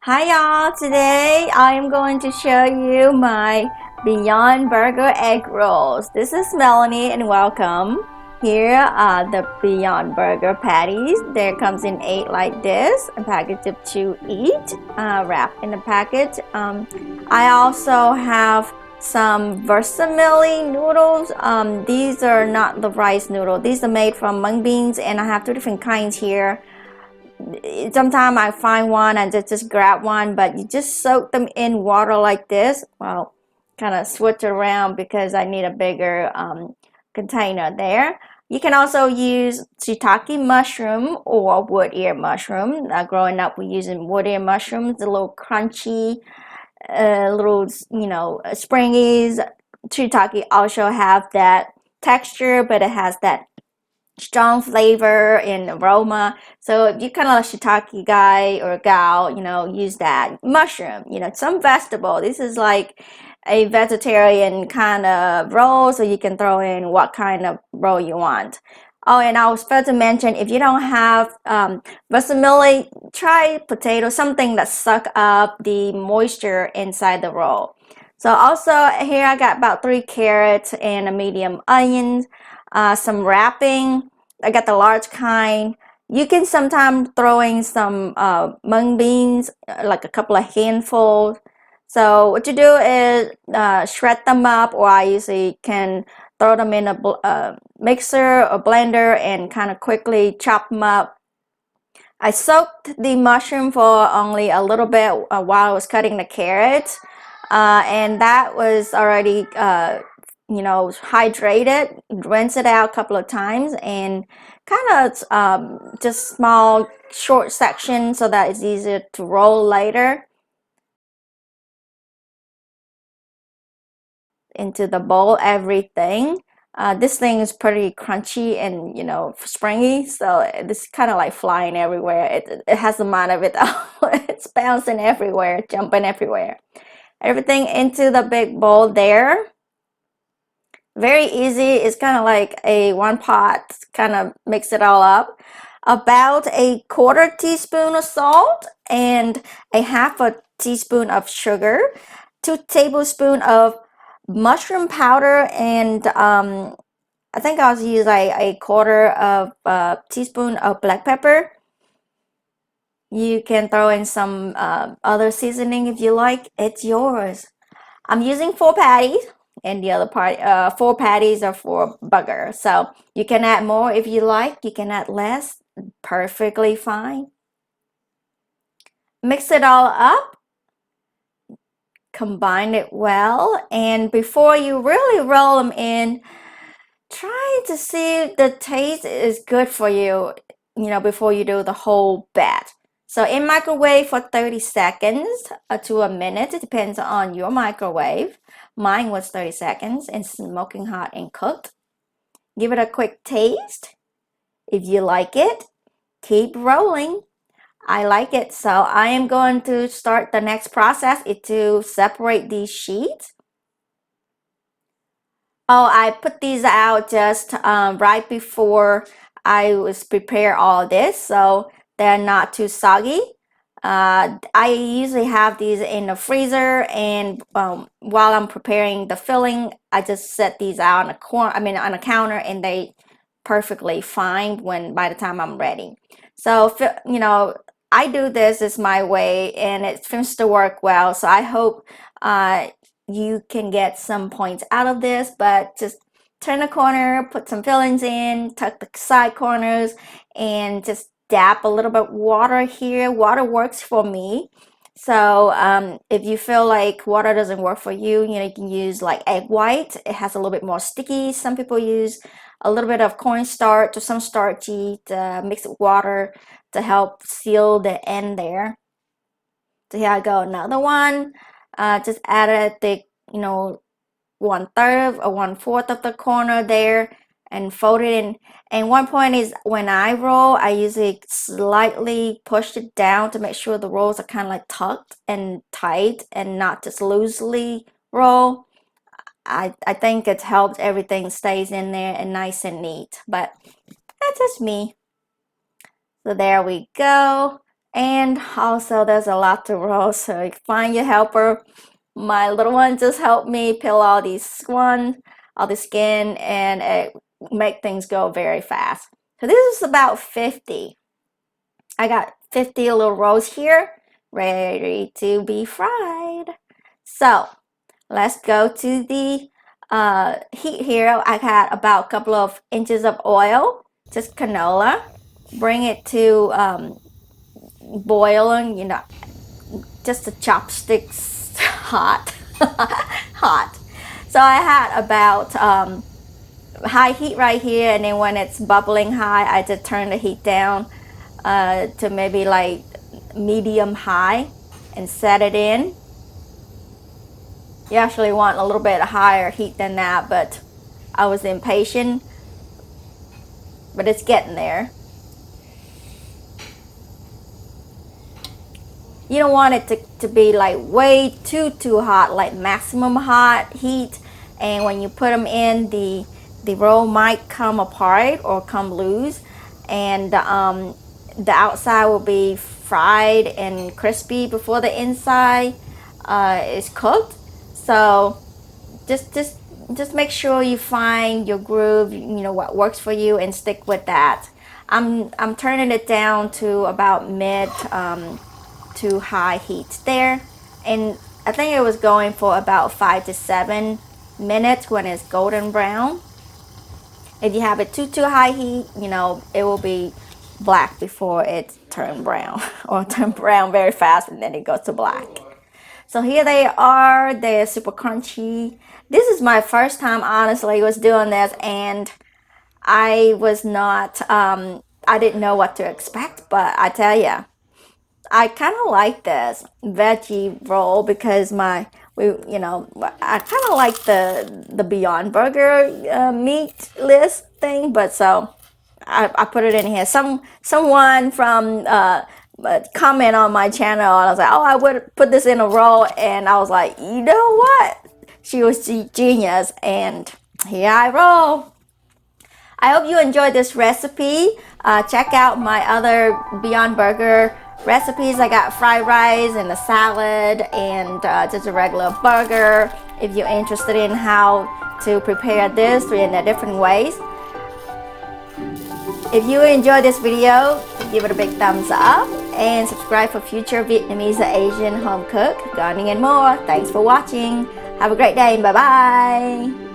Hi y'all, today I am going to show you my Beyond Burger egg rolls. This is Melanie and welcome. Here are the Beyond Burger patties. There comes in 8 like this, a package of 2 each, wrapped in the package. I also have some versamili noodles. These are not the rice noodle. These are made from mung beans and I have 2 different kinds here. Sometimes I find one and just grab one, but you just soak them in water like this. Well, kind of switch around because I need a bigger container there. You can also use shiitake mushroom or wood ear mushroom. Growing up, we're using wood ear mushrooms, a little crunchy, little, springies. Shiitake also have that texture, but it has that strong flavor and aroma. So if you kind of like shiitake guy or gal, use that mushroom, some vegetable. This is like a vegetarian kind of roll, so you can throw in what kind of roll you want. Oh, and I was supposed to mention, if you don't have versamili, try potato, something that suck up the moisture inside the roll. So also here I got about 3 carrots and a medium onion, some wrapping. I got the large kind. You can sometimes throw in some mung beans, like a couple of handfuls. So what you do is shred them up, or I usually can throw them in a mixer or blender and kind of quickly chop them up. I soaked the mushroom for only a little bit while I was cutting the carrots, and that was already hydrated. Rinse it out a couple of times and kind of just small short sections so that it's easier to roll later into the bowl. Everything. This thing is pretty crunchy and springy, so it's kind of like flying everywhere. It has the mind of it. It's bouncing everywhere, jumping everywhere. Everything into the big bowl there. Very easy. It's kind of like a one pot, kind of mix it all up. About a quarter teaspoon of salt and a half a teaspoon of sugar, 2 tablespoons of mushroom powder, and I think I'll use a quarter of a teaspoon of black pepper. You can throw in some other seasoning if you like. It's yours. I'm using 4 patties, and the other part, 4 patties are for burger. So you can add more if you like. You can add less. Perfectly fine. Mix it all up. Combine it well. And before you really roll them in, try to see if the taste is good for you, before you do the whole batch. So in microwave for 30 seconds to a minute. It depends on your microwave. Mine was 30 seconds and smoking hot and cooked. Give it a quick taste. If you like it, keep rolling. I like it, so I am going to start the next process is to separate these sheets. Oh, I put these out just right before I was prepare all this, so they're not too soggy. I usually have these in the freezer, and while I'm preparing the filling, I just set these out on a on a counter, and they perfectly fine by the time I'm ready. So I do this is my way, and it seems to work well. So I hope you can get some points out of this, but just turn the corner, put some fillings in, tuck the side corners, and just dab a little bit water here. Water works for me. So if you feel like water doesn't work for you, you can use like egg white. It has a little bit more sticky. Some people use a little bit of cornstarch or some starchy to mix with water to help seal the end there. So here I go, another one. Just added the 1/3 or 1/4 of the corner there and fold it in. And one point is when I roll, I usually slightly push it down to make sure the rolls are kind of like tucked and tight and not just loosely roll. I think it helps everything stays in there and nice and neat, but that's just me. So there we go. And also there's a lot to roll, so you find your helper. My little one just helped me peel all the skin, and it make things go very fast. So this is about 50. I got 50 little rolls here, ready to be fried. So let's go to the heat here. I had about a couple of inches of oil, just canola. Bring it to boiling, just the chopsticks hot. Hot. So I had about high heat right here, and then when it's bubbling high, I just turn the heat down to maybe like medium high and set it in. You actually want a little bit higher heat than that, but I was impatient, but it's getting there. You don't want it to be like way too hot, like maximum hot heat, and when you put them in, the roll might come apart or come loose, and the outside will be fried and crispy before the inside is cooked. So just make sure you find your groove, what works for you, and stick with that. I'm turning it down to about mid to high heat there, and I think it was going for about 5 to 7 minutes when it's golden brown. If you have it too high heat, it will be black before it turn brown or turn brown very fast, and then it goes to black. So here they are. They're super crunchy. This is my first time, honestly, was doing this, and I was not I didn't know what to expect, but I tell you, I kind of like this veggie roll because I kind of like the Beyond Burger meatless thing, but so I put it in here. Someone from comment on my channel, and I was like, oh, I would put this in a roll, and I was like, you know what? She was genius, and here I roll. I hope you enjoyed this recipe. Check out my other Beyond Burger recipes. I got fried rice and a salad and just a regular burger. If you're interested in how to prepare this in different ways. If you enjoyed this video, give it a big thumbs up and subscribe for future Vietnamese or Asian home cook, gardening and more. Thanks for watching. Have a great day. Bye bye.